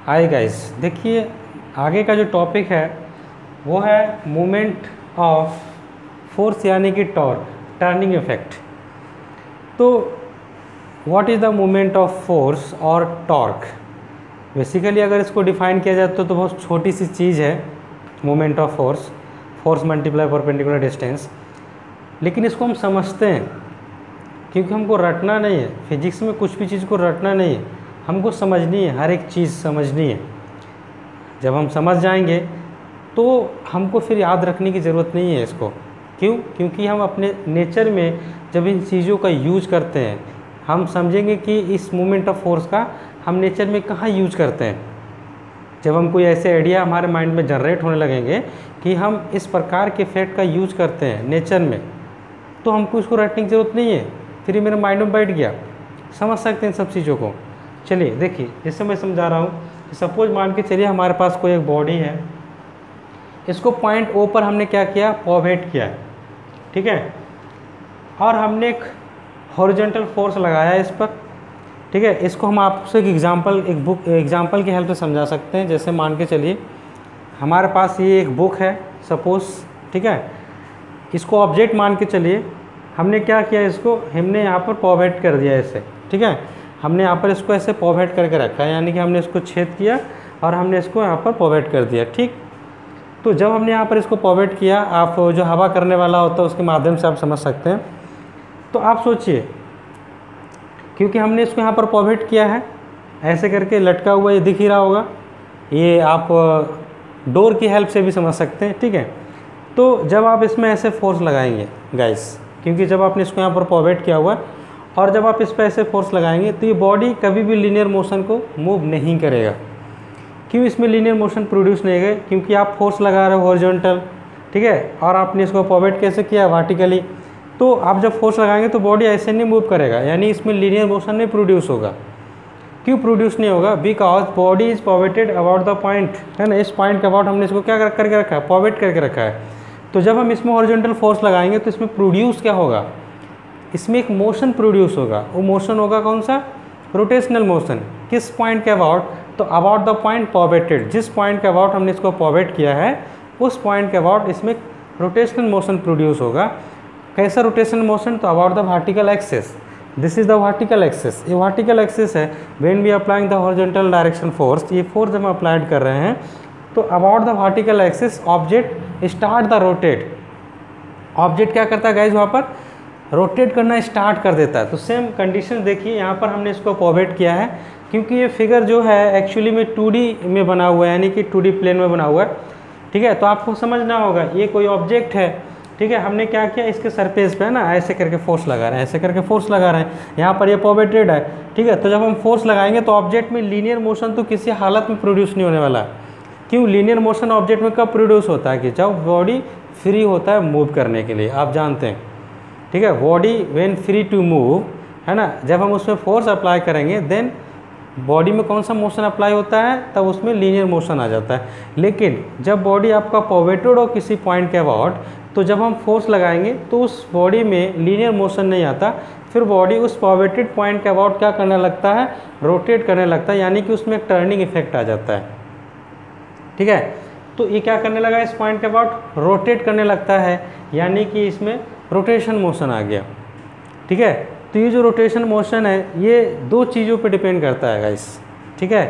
Hi guys, देखिए आगे का जो टॉपिक है वो है मोमेंट ऑफ फोर्स यानी कि टॉर्क, टर्निंग इफेक्ट। तो what is the moment of force और टॉर्क? बेसिकली अगर इसको डिफाइन किया जाए तो बहुत छोटी सी चीज़ है moment of force, force multiply perpendicular distance. लेकिन इसको हम समझते हैं क्योंकि हमको रटना नहीं है, फिजिक्स में कुछ भी चीज़ को रटना नहीं है, हमको समझनी है, हर एक चीज़ समझनी है। जब हम समझ जाएंगे तो हमको फिर याद रखने की ज़रूरत नहीं है इसको। क्यों? क्योंकि हम अपने नेचर में जब इन चीज़ों का यूज करते हैं हम समझेंगे कि इस मोमेंट ऑफ फोर्स का हम नेचर में कहाँ यूज करते हैं। जब हम कोई ऐसे आइडिया हमारे माइंड में जनरेट होने लगेंगे कि हम इस प्रकार के इफेक्ट का यूज करते हैं नेचर में, तो हमको इसको रटने की ज़रूरत नहीं है, फिर ये मेरे माइंड में बैठ गया, समझ सकते हैं सब चीज़ों को। चलिए देखिए, जैसे मैं समझा रहा हूँ, सपोज मान के चलिए हमारे पास कोई एक बॉडी है, इसको पॉइंट ओ पर हमने क्या किया, पॉवेट किया, ठीक है, और हमने एक हॉरिजॉन्टल फोर्स लगाया इस पर, ठीक है। इसको हम आपसे एक एग्जांपल की हेल्प से समझा सकते हैं। जैसे मान के चलिए हमारे पास ये एक बुक है सपोज, ठीक है, इसको ऑब्जेक्ट मान के चलिए, हमने क्या किया, इसको हमने यहाँ पर पॉवेट कर दिया ऐसे, ठीक है, हमने यहाँ पर इसको ऐसे पॉवेट करके रखा है, यानी कि हमने इसको छेद किया और हमने इसको यहाँ पर पॉवेट कर दिया, ठीक। तो जब हमने यहाँ पर इसको पॉवेट किया, आप जो हवा करने वाला होता है उसके माध्यम से आप समझ सकते हैं। तो आप सोचिए, क्योंकि हमने इसको यहाँ पर पॉवेट किया है ऐसे करके लटका हुआ, ये दिख ही रहा होगा, ये आप डोर की हेल्प से भी समझ सकते हैं, ठीक है। तो जब आप इसमें ऐसे फोर्स लगाएंगे गाइस, क्योंकि जब आपने इसको यहाँ पर पॉवेट किया हुआ है और जब आप इस पर ऐसे फोर्स लगाएंगे तो ये बॉडी कभी भी लीनियर मोशन को मूव नहीं करेगा। क्यों इसमें लीनियर मोशन प्रोड्यूस नहीं होगा? क्योंकि आप फोर्स लगा रहे हो हॉरिजॉन्टल, ठीक है, और आपने इसको पॉवेट कैसे किया, वर्टिकली। तो आप जब फोर्स लगाएंगे तो बॉडी ऐसे नहीं मूव करेगा, यानी इसमें लीनियर मोशन नहीं प्रोड्यूस होगा। क्यों प्रोड्यूस नहीं होगा? Because body is pivoted about the point, है ना, इस पॉइंट के अबाउट हमने इसको क्या करके रखा है, पॉवेट करके रखा है। तो जब हम इसमें हॉरिजॉन्टल फोर्स लगाएंगे तो इसमें प्रोड्यूस क्या होगा, इसमें एक मोशन प्रोड्यूस होगा। वो मोशन होगा कौन सा, रोटेशनल मोशन। किस पॉइंट के अबाउट, तो अबाउट द पॉइंट पॉवेटेड, जिस पॉइंट के अबाउट हमने इसको पॉवेट किया है उस पॉइंट के अबाउट इसमें रोटेशनल मोशन प्रोड्यूस होगा। कैसा रोटेशनल मोशन, तो about the vertical axis, this is the vertical axis, ये वर्टिकल एक्सिस है। When we applying the horizontal direction force, ये फोर्स जब हम अप्लाइड कर रहे हैं तो about the vertical axis object start the rotate. Object क्या करता है गाइज, वहाँ पर रोटेट करना स्टार्ट कर देता है। तो सेम कंडीशन देखिए, यहाँ पर हमने इसको पॉवेट किया है, क्योंकि ये फिगर जो है एक्चुअली में 2D में बना हुआ है, यानी कि 2D प्लेन में बना हुआ है, ठीक है। तो आपको समझना होगा, ये कोई ऑब्जेक्ट है, ठीक है, हमने क्या किया, इसके सरफेस पे है ना ऐसे करके फोर्स लगा रहे हैं, ऐसे करके फोर्स लगा रहे हैं, यहाँ पर ये पॉवेटेड है, ठीक है। तो जब हम फोर्स लगाएंगे तो ऑब्जेक्ट में लीनियर मोशन तो किसी हालत में प्रोड्यूस नहीं होने वाला है। क्यों? लीनियर मोशन ऑब्जेक्ट में कब प्रोड्यूस होता है, कि जब बॉडी फ्री होता है मूव करने के लिए, आप जानते हैं, ठीक है। Body when free to move, है ना, जब हम उसमें फोर्स अप्लाई करेंगे देन बॉडी में कौन सा मोशन अप्लाई होता है, तब उसमें लीनियर मोशन आ जाता है। लेकिन जब बॉडी आपका पॉवेटेड हो किसी पॉइंट के अबाउट, तो जब हम फोर्स लगाएंगे तो उस बॉडी में लीनियर मोशन नहीं आता, फिर बॉडी उस पॉवेटेड पॉइंट के अबाउट क्या करने लगता है, रोटेट करने लगता है, यानी कि उसमें एक टर्निंग इफेक्ट आ जाता है, ठीक है। तो ये क्या करने लगा, इस पॉइंट के अबाउट रोटेट करने लगता है, यानी कि इसमें रोटेशन मोशन आ गया, ठीक है। तो ये जो रोटेशन मोशन है ये दो चीज़ों पे डिपेंड करता है गाइस, ठीक है।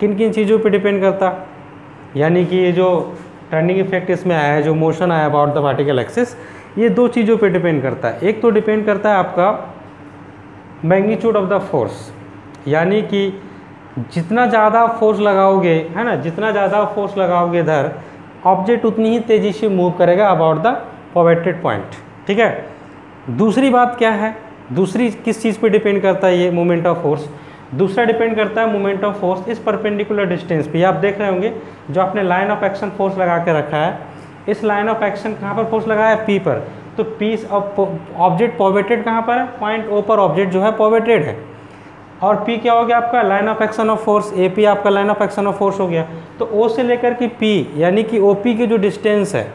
किन किन चीज़ों पे डिपेंड करता, यानी कि ये जो टर्निंग इफेक्ट इसमें आया है, जो मोशन आया अबाउट द वर्टिकल एक्सिस, ये दो चीज़ों पे डिपेंड करता है। एक तो डिपेंड करता है आपका मैग्नीट्यूड ऑफ द फोर्स, यानी कि जितना ज़्यादा फोर्स लगाओगे, है ना, जितना ज़्यादा फोर्स लगाओगे इधर, ऑब्जेक्ट उतनी ही तेज़ी से मूव करेगा अबाउट द पॉवेटेड पॉइंट, ठीक है। दूसरी बात क्या है, दूसरी किस चीज़ पे डिपेंड करता है ये मोमेंट ऑफ फोर्स, दूसरा डिपेंड करता है मोमेंट ऑफ फोर्स इस परपेंडिकुलर डिस्टेंस पे। आप देख रहे होंगे जो आपने लाइन ऑफ एक्शन फोर्स लगा के रखा है, इस लाइन ऑफ एक्शन कहाँ पर फोर्स लगाया है, पी पर। तो पी ऑब्जेक्ट पॉवेटेड कहाँ पर है, पॉइंट ओ पर ऑब्जेक्ट जो है पॉवेटेड है, और पी क्या हो गया आपका, line of action of force, A P आपका line of action of force हो गया। तो ओ से लेकर के पी, यानी कि ओ पी की जो डिस्टेंस है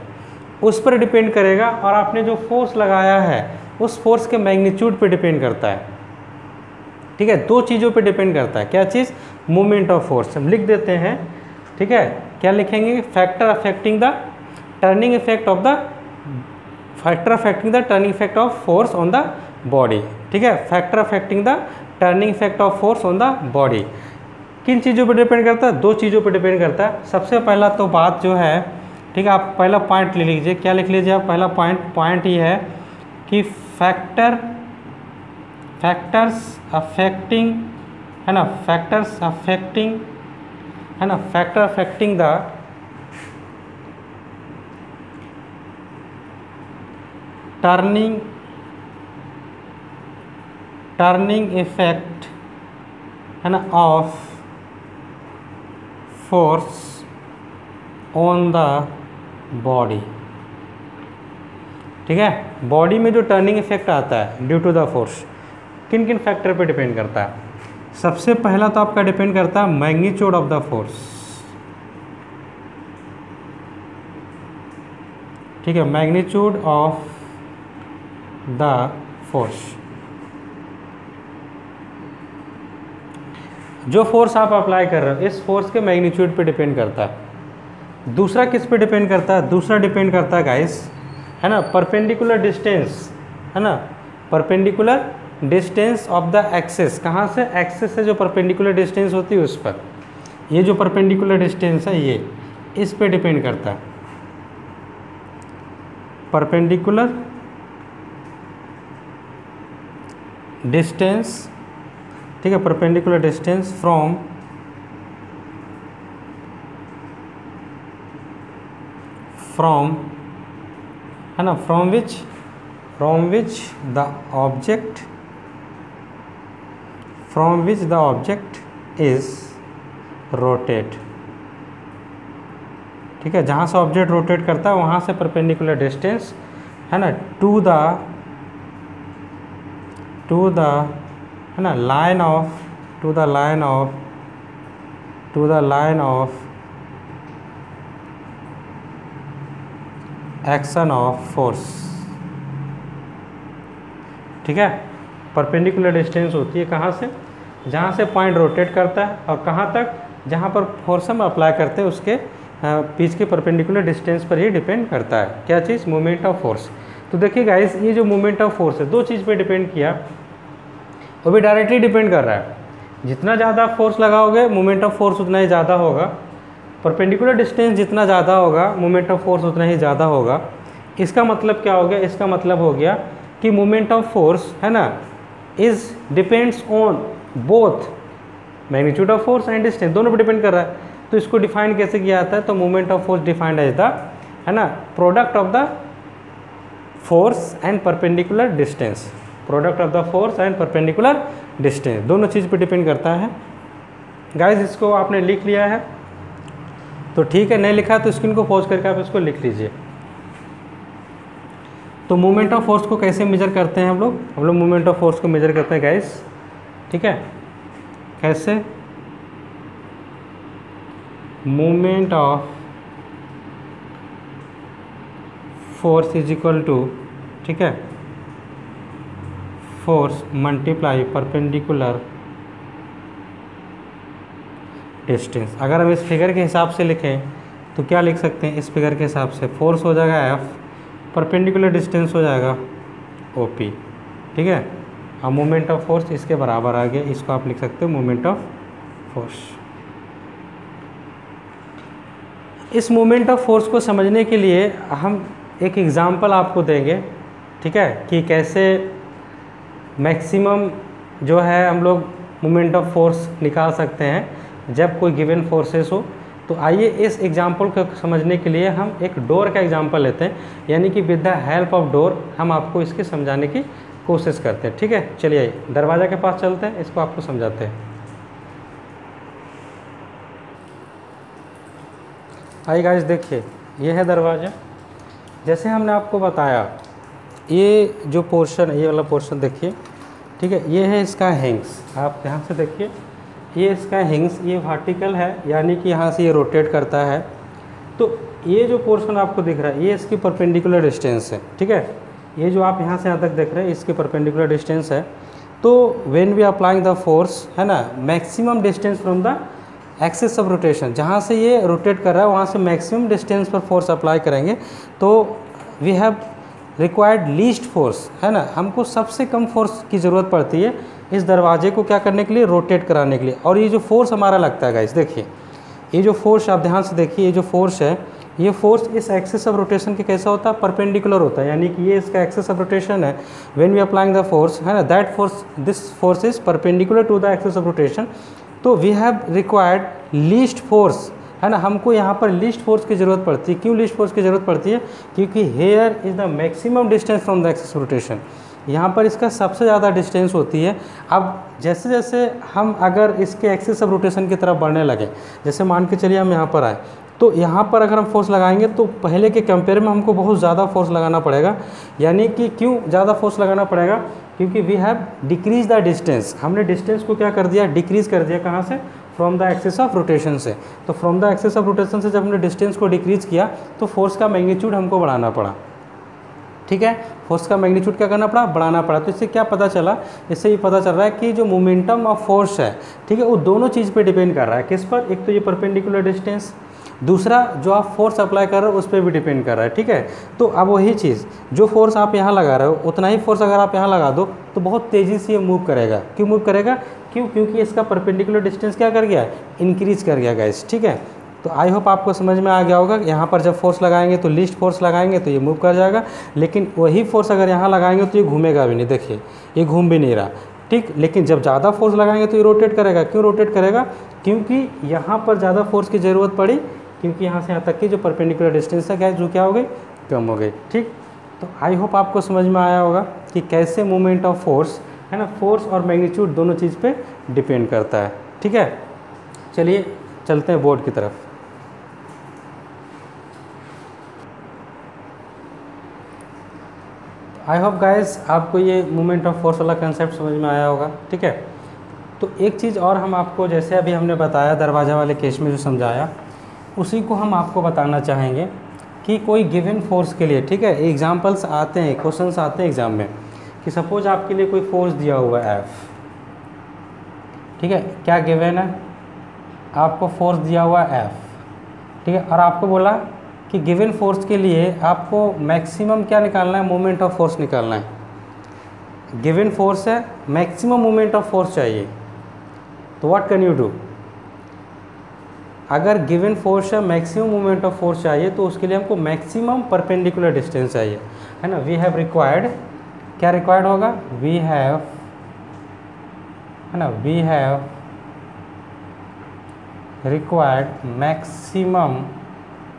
उस पर डिपेंड करेगा, और आपने जो फोर्स लगाया है उस फोर्स के मैग्नीट्यूड पे डिपेंड करता है, ठीक है, दो चीज़ों पे डिपेंड करता है। क्या चीज़? Movement of force. हम लिख देते हैं, ठीक है, क्या लिखेंगे? Factor affecting the turning effect of the turning effect of force on the body. ठीक है, factor affecting the turning effect of force on the body किन चीज़ों पर डिपेंड करता है? दो चीज़ों पर डिपेंड करता है। सबसे पहला तो बात जो है, ठीक है, आप पहला पॉइंट ले लीजिए। क्या लिख लीजिए आप? पहला पॉइंट ये है कि फैक्टर्स अफेक्टिंग, है ना, factor affecting the turning effect, है ना, of force on the body. ठीक है, बॉडी में जो टर्निंग इफेक्ट आता है ड्यू टू द फोर्स, किन किन फैक्टर पे डिपेंड करता है? सबसे पहला तो आपका डिपेंड करता है मैग्नीट्यूड ऑफ द फोर्स। ठीक है, मैग्नीट्यूड ऑफ द फोर्स, जो फोर्स आप अप्लाई कर रहे हो इस फोर्स के मैग्नीट्यूड पे डिपेंड करता है। दूसरा किस पे डिपेंड करता है? दूसरा डिपेंड करता है गाइस, है ना, परपेंडिकुलर डिस्टेंस, है ना, perpendicular distance of the axis. कहाँ से? एक्सिस से जो परपेंडिकुलर डिस्टेंस होती है उस पर। ये जो परपेंडिकुलर डिस्टेंस है ये इस पे डिपेंड करता है। परपेंडिकुलर डिस्टेंस, ठीक है, परपेंडिकुलर डिस्टेंस फ्रॉम है ना, from which the object is rotate. ठीक है, जहाँ से ऑब्जेक्ट रोटेट करता है वहाँ से परपेंडिकुलर डिस्टेंस, है ना, टू द है ना line of action of force. ठीक है, परपेंडिकुलर डिस्टेंस होती है कहाँ से? जहाँ से पॉइंट रोटेट करता है और कहाँ तक? जहाँ पर फोर्स हम अप्लाई करते हैं उसके बीच के परपेंडिकुलर डिस्टेंस पर ही डिपेंड करता है। क्या चीज़? Movement of force. तो देखिए गाइस, ये जो मूवमेंट ऑफ फोर्स है दो चीज़ पे डिपेंड किया, वो भी डायरेक्टली डिपेंड कर रहा है। जितना ज़्यादा फोर्स लगाओगे मूवमेंट ऑफ फोर्स उतना ही ज़्यादा होगा, परपेंडिकुलर डिस्टेंस जितना ज़्यादा होगा मूवमेंट ऑफ फोर्स उतना ही ज़्यादा होगा। इसका मतलब क्या हो गया? इसका मतलब हो गया कि मूवमेंट ऑफ फोर्स, है ना, is depends on both magnitude of force and distance, दोनों पर डिपेंड कर रहा है। तो इसको डिफाइन कैसे किया जाता है? तो movement of force defined as the, है ना, product of the force and perpendicular distance. Product of the force and perpendicular distance दोनों चीज़ पे डिपेंड करता है। गाइस, इसको आपने लिख लिया है तो ठीक है, नहीं लिखा तो स्क्रीन को पॉज करके आप इसको लिख लीजिए। तो मूवमेंट ऑफ फोर्स को कैसे मेजर करते हैं हम लोग मूवमेंट ऑफ फोर्स को मेजर करते हैं गाइस। ठीक है, कैसे? Movement of force is equal to, ठीक है, फोर्स मल्टीप्लाई परपेंडिकुलर डिस्टेंस। अगर हम इस फिगर के हिसाब से लिखें तो क्या लिख सकते हैं? इस फिगर के हिसाब से फोर्स हो जाएगा F, परपेंडिकुलर डिस्टेंस हो जाएगा OP। ठीक है, अब मूवमेंट ऑफ फोर्स इसके बराबर आ गया, इसको आप लिख सकते हो मूवमेंट ऑफ फोर्स। इस मूवमेंट ऑफ फोर्स को समझने के लिए हम एक एग्जांपल आपको देंगे, ठीक है, कि कैसे मैक्सिमम जो है हम लोग मूवमेंट ऑफ फोर्स निकाल सकते हैं जब कोई गिवन फोर्सेस हो। तो आइए इस एग्जांपल को समझने के लिए हम एक डोर का एग्जांपल लेते हैं, यानी कि with the help of door हम आपको इसके समझाने की कोशिश करते हैं। ठीक है, चलिए आइए दरवाज़ा के पास चलते हैं, इसको आपको समझाते हैं। आइए गाइस, देखिए ये है दरवाज़ा। जैसे हमने आपको बताया ये जो पोर्शन है, ये वाला पोर्शन देखिए, ठीक है, ये है इसका हैंग्स। आप ध्यान से देखिए, ये इसका हैंग्स, ये वर्टिकल है, यानी कि यहाँ से ये रोटेट करता है। तो ये जो पोर्शन आपको दिख रहा है ये इसकी परपेंडिकुलर डिस्टेंस है। ठीक है, ये जो आप यहाँ से यहाँ तक देख रहे हैं इसकी परपेंडिकुलर डिस्टेंस है। तो when we applying the force, है ना, maximum distance from the axis of rotation, जहाँ से ये रोटेट कर रहा है वहाँ से मैक्सिमम डिस्टेंस पर फोर्स अप्लाई करेंगे, तो we have required least force, है ना, हमको सबसे कम फोर्स की ज़रूरत पड़ती है इस दरवाजे को क्या करने के लिए, रोटेट कराने के लिए। और ये जो फोर्स हमारा लगता है गाइस, देखिए ये जो फोर्स, आप ध्यान से देखिए, ये जो फोर्स है, ये फोर्स इस एक्सिस ऑफ रोटेशन के कैसा होता है, परपेंडिकुलर होता है, यानी कि ये इसका एक्सिस ऑफ रोटेशन है। When we applying the force, है ना, that force, this force is perpendicular to the axis of rotation. तो we have required least force, है ना, हमको यहाँ पर लीस्ट फोर्स की ज़रूरत पड़ती है। क्यों लीस्ट फोर्स की ज़रूरत पड़ती है, क्योंकि here is the maximum distance from the axis of rotation, यहाँ पर इसका सबसे ज़्यादा डिस्टेंस होती है। अब जैसे जैसे हम अगर इसके एक्सिस ऑफ रोटेशन की तरफ बढ़ने लगे, जैसे मान के चलिए हम यहाँ पर आए, तो यहाँ पर अगर हम फोर्स लगाएंगे तो पहले के कंपेयर में हमको बहुत ज़्यादा फोर्स लगाना पड़ेगा। यानी कि क्यों ज़्यादा फोर्स लगाना पड़ेगा, क्योंकि we have decrease the distance, हमने डिस्टेंस को क्या कर दिया, डिक्रीज़ कर दिया। कहाँ से, from the axis of rotation से। तो from the axis of rotation से जब हमने डिस्टेंस को डिक्रीज़ किया तो फोर्स का मैग्नीट्यूड हमको बढ़ाना पड़ा, ठीक है, फोर्स का मैग्नीट्यूड क्या करना पड़ा, बढ़ाना पड़ा। तो इससे क्या पता चला, इससे ये पता चल रहा है कि जो मोमेंटम ऑफ फोर्स है, ठीक है, वो दोनों चीज़ पे डिपेंड कर रहा है। किस पर, एक तो ये परपेंडिकुलर डिस्टेंस, दूसरा जो आप फोर्स अप्लाई कर रहे हो उस पर भी डिपेंड कर रहा है, ठीक है। तो अब वही चीज़, जो फोर्स आप यहाँ लगा रहे हो उतना ही फोर्स अगर आप यहाँ लगा दो तो बहुत तेज़ी से ये मूव करेगा। क्यों मूव करेगा, क्यों, क्योंकि इसका परपेंडिकुलर डिस्टेंस क्या कर गया, इंक्रीज़ कर गया गाइस, ठीक है। तो आई होप आपको समझ में आ गया होगा। यहाँ पर जब फोर्स लगाएंगे तो लीस्ट फोर्स लगाएंगे तो ये मूव कर जाएगा, लेकिन वही फोर्स अगर यहाँ लगाएंगे तो ये घूमेगा भी नहीं, देखिए ये घूम भी नहीं रहा, ठीक। लेकिन जब ज़्यादा फोर्स लगाएंगे तो ये रोटेट करेगा। क्यों रोटेट करेगा, क्योंकि यहाँ पर ज़्यादा फोर्स की ज़रूरत पड़ी, क्योंकि यहाँ से यहाँ तक की जो परपेंडिकुलर डिस्टेंस है गैस जो क्या हो गई, कम हो गई, ठीक। तो आई होप आपको समझ में आया होगा कि कैसे मूवमेंट ऑफ फोर्स, है ना, फोर्स और मैग्नीट्यूड दोनों चीज़ पे डिपेंड करता है, ठीक है। चलिए चलते हैं बोर्ड की तरफ। आई होप गाइस आपको ये मूवमेंट ऑफ फोर्स वाला कंसेप्ट समझ में आया होगा, ठीक है। तो एक चीज़ और हम आपको, जैसे अभी हमने बताया दरवाज़ा वाले केस में जो समझाया, उसी को हम आपको बताना चाहेंगे कि कोई गिवन फोर्स के लिए, ठीक है, एग्जांपल्स आते हैं, क्वेश्चंस आते हैं एग्ज़ाम में कि सपोज आपके लिए कोई फोर्स दिया हुआ है F, ठीक है, क्या गिवन है, आपको फोर्स दिया हुआ है F, ठीक है, और आपको बोला कि गिवन फोर्स के लिए आपको मैक्सिमम क्या निकालना है, मोमेंट ऑफ फोर्स निकालना है। गिवन फोर्स है, मैक्सिमम मोमेंट ऑफ फोर्स चाहिए, तो व्हाट कैन यू डू। अगर गिवन फोर्स है, मैक्सिमम मोमेंट ऑफ फोर्स चाहिए, तो उसके लिए हमको मैक्सिमम परपेंडिकुलर डिस्टेंस चाहिए, है ना। वी हैव रिक्वायर्ड, क्या रिक्वायर्ड होगा, वी हैव, है ना, वी हैव रिक्वायर्ड मैक्सिमम,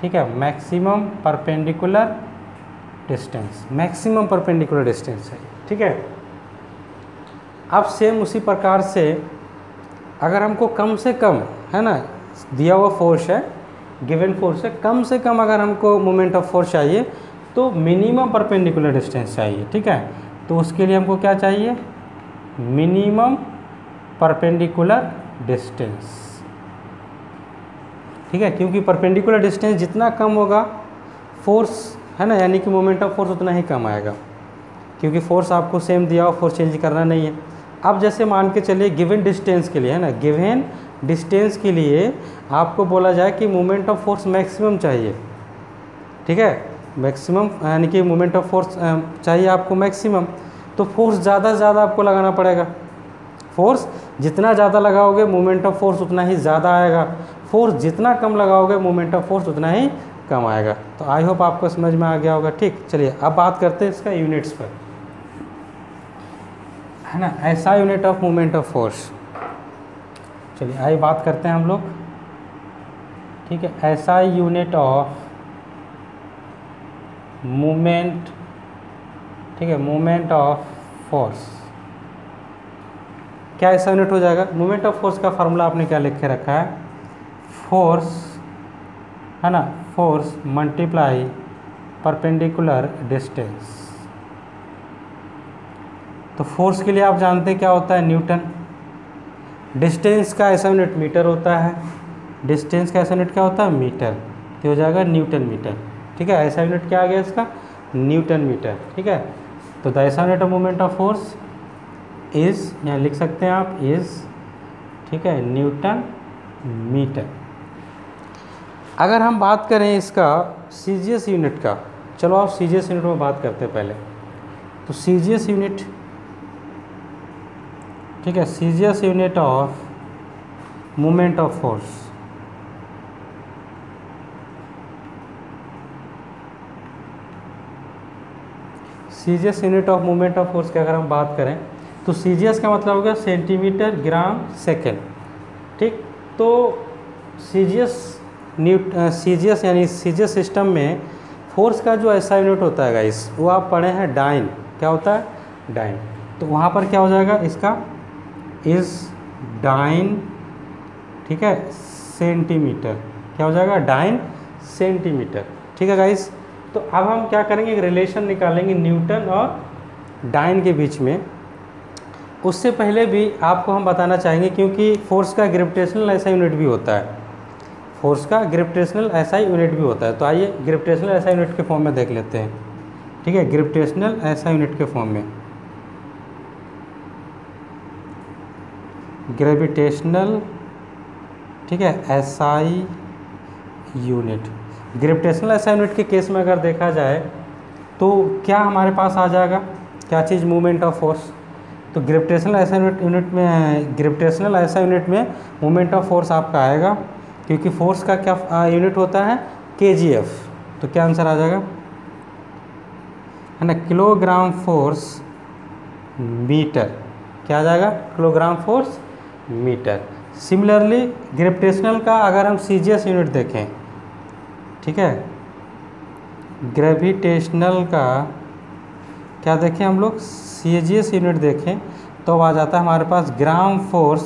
ठीक है, maximum perpendicular distance, maximum perpendicular distance है, ठीक है। अब सेम उसी प्रकार से अगर हमको कम से कम, है ना, दिया हुआ फोर्स है, गिवन फोर्स है, कम से कम अगर हमको मोमेंट ऑफ फोर्स चाहिए तो मिनिमम परपेंडिकुलर डिस्टेंस चाहिए, ठीक है। तो उसके लिए हमको क्या चाहिए, मिनिमम परपेंडिकुलर डिस्टेंस, ठीक है, क्योंकि परपेंडिकुलर डिस्टेंस जितना कम होगा फोर्स, है ना, यानी कि मोमेंट ऑफ फोर्स उतना ही कम आएगा, क्योंकि फोर्स आपको सेम दिया हुआ, फोर्स चेंज करना नहीं है। अब जैसे मान के चलिए गिवन डिस्टेंस के लिए, है ना, गिवन डिस्टेंस के लिए आपको बोला जाए कि मोमेंट ऑफ फोर्स मैक्सिमम चाहिए, ठीक है, मैक्सिमम यानी कि मोमेंट ऑफ फोर्स चाहिए आपको मैक्सिमम, तो फोर्स ज़्यादा से ज़्यादा आपको लगाना पड़ेगा। फोर्स जितना ज़्यादा लगाओगे मोमेंट ऑफ फोर्स उतना ही ज़्यादा आएगा, फोर्स जितना कम लगाओगे मोमेंट ऑफ फोर्स उतना ही कम आएगा। तो आई होप आपको समझ में आ गया होगा, ठीक। चलिए अब बात करते हैं इसका यूनिट्स पर, है ना, ऐसा unit of moment of force. चलिए आइए बात करते हैं हम लोग, ठीक है, ऐसा यूनिट ऑफ मोमेंट, ठीक है, मोमेंट ऑफ फोर्स। क्या ऐसा यूनिट हो जाएगा, मोमेंट ऑफ फोर्स का फार्मूला आपने क्या लिख के रखा है, फोर्स, है ना, फोर्स मल्टीप्लाई परपेंडिकुलर डिस्टेंस। तो फोर्स के लिए आप जानते हैं क्या होता है, न्यूटन। डिस्टेंस का ऐसा यूनिट मीटर होता है, डिस्टेंस का ऐसा यूनिट क्या होता है, मीटर, तो हो जाएगा न्यूटन मीटर, ठीक है। ऐसा यूनिट क्या आ गया इसका, न्यूटन मीटर, ठीक है। तो द ऐसा unit of moment of force is, यहाँ लिख सकते हैं आप इज़, ठीक है, न्यूटन मीटर। अगर हम बात करें इसका सीजीएस यूनिट का, चलो आप सीजीएस यूनिट में बात करते हैं पहले। तो सीजीएस यूनिट, ठीक है, CGS unit of moment of force, CGS unit of moment of force की अगर हम बात करें तो सीजीएस का मतलब हो गया सेंटीमीटर ग्राम सेकेंड, ठीक। तो सीजीएस यानी सीजीएस सिस्टम में फोर्स का जो ऐसा यूनिट होता है गाइस, वो आप पढ़े हैं डाइन, क्या होता है, डाइन। तो वहाँ पर क्या हो जाएगा इसका, इज डाइन, ठीक है, सेंटीमीटर, क्या हो जाएगा, डाइन सेंटीमीटर, ठीक है गाइस। तो अब हम क्या करेंगे, एक रिलेशन निकालेंगे न्यूटन और डाइन के बीच में। उससे पहले भी आपको हम बताना चाहेंगे, क्योंकि फोर्स का ग्रेविटेशनल ऐसा यूनिट भी होता है, फोर्स का ग्रेविटेशनल ऐसा यूनिट भी होता है। तो आइए ग्रेविटेशनल ऐसा यूनिट के फॉर्म में देख लेते हैं, ठीक है, ग्रेविटेशनल ऐसा यूनिट के फॉर्म में, ग्रेविटेशनल, ठीक है, एसआई यूनिट। ग्रेविटेशनल ऐसा यूनिट के केस में अगर देखा जाए तो क्या हमारे पास आ जाएगा, क्या चीज़, मूवमेंट ऑफ फोर्स। तो ग्रेविटेशनल ऐसा यूनिट में, ग्रेविटेशनल ऐसा यूनिट में मूवमेंट ऑफ फोर्स आपका आएगा, क्योंकि फोर्स का क्या यूनिट होता है, केजीएफ। तो क्या आंसर आ जाएगा, है ना, किलोग्राम फोर्स मीटर, क्या आ जाएगा, kilogram force meter. Similarly gravitational का अगर हम सीजीएस यूनिट देखें, ठीक है, ग्रेविटेशनल का क्या देखें हम लोग, सीजीएस यूनिट देखें तो आ जाता है हमारे पास ग्राम फोर्स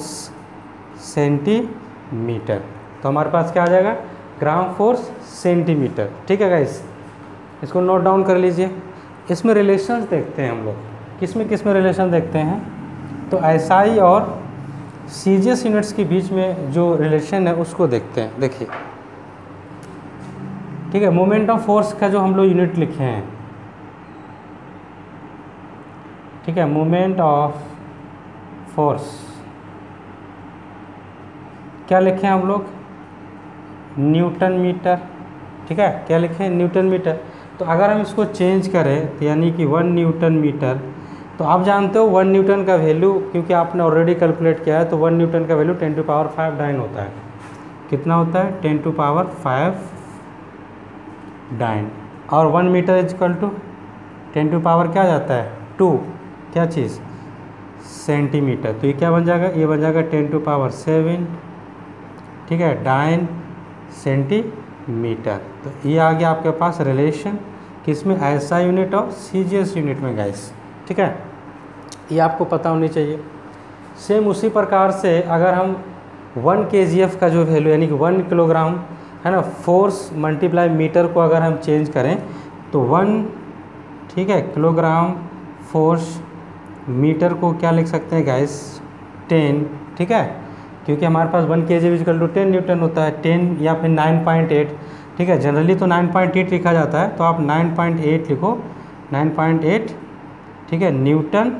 सेंटीमीटर। तो हमारे पास क्या आ जाएगा, ग्राम फोर्स सेंटीमीटर, ठीक है गाइस, इसको नोट डाउन कर लीजिए। इसमें रिलेशंस देखते हैं हम लोग, किस में रिलेशन देखते हैं, तो एसआई और सीजीएस यूनिट्स के बीच में जो रिलेशन है उसको देखते हैं। देखिए, ठीक है, मोमेंट ऑफ फोर्स का जो हम लोग यूनिट लिखे हैं, ठीक है, मोमेंट ऑफ फोर्स क्या लिखे हैं हम लोग, न्यूटन मीटर, ठीक है, क्या लिखे हैं, न्यूटन मीटर। तो अगर हम इसको चेंज करें तो यानी कि 1 न्यूटन मीटर, तो आप जानते हो 1 न्यूटन का वैल्यू, क्योंकि आपने ऑलरेडी कैलकुलेट किया है, तो 1 न्यूटन का वैल्यू 10⁵ डाइन होता है। कितना होता है, 10⁵ डाइन। और 1 मीटर इज इक्वल टू 10⁻, क्या जाता है, 2, क्या चीज़, सेंटीमीटर। तो ये क्या बन जाएगा, ये बन जाएगा 10⁷, ठीक है, डाइन सेंटीमीटर। तो ये आ गया आपके पास रिलेशन, किसमें, ऐसा यूनिट और सीजीएस यूनिट में गाइस, ठीक है, ये आपको पता होनी चाहिए। सेम उसी प्रकार से अगर हम 1 kgf का जो वैल्यू यानी कि 1 किलोग्राम है ना, फोर्स मल्टीप्लाई मीटर को अगर हम चेंज करें तो 1, ठीक है, किलोग्राम फोर्स मीटर को क्या लिख सकते हैं गाइस, 10, ठीक है, क्योंकि हमारे पास 1 kg इक्वल टू 10 न्यूटन होता है, 10 या फिर 9.8, ठीक है, जनरली तो 9.8 लिखा जाता है, तो आप 9.8 लिखो, 9.8, ठीक है, न्यूटन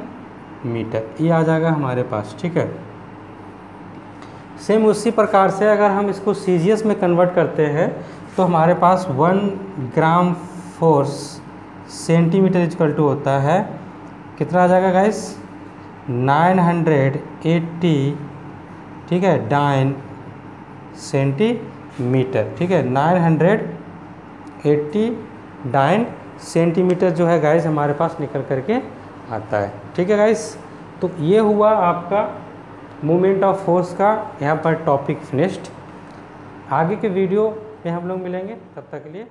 मीटर, ये आ जाएगा हमारे पास, ठीक है। सेम उसी प्रकार से अगर हम इसको सीजीएस में कन्वर्ट करते हैं तो हमारे पास 1 gram force centimetre equal to होता है, कितना आ जाएगा गाइस, 980, ठीक है, डाइन सेंटीमीटर, ठीक है, 980 डाइन सेंटीमीटर जो है गाइस हमारे पास निकल करके आता है, ठीक है गाइस। तो ये हुआ आपका मूवमेंट ऑफ फोर्स का यहाँ पर टॉपिक फिनिश्ड। आगे के वीडियो में हम लोग मिलेंगे, तब तक के लिए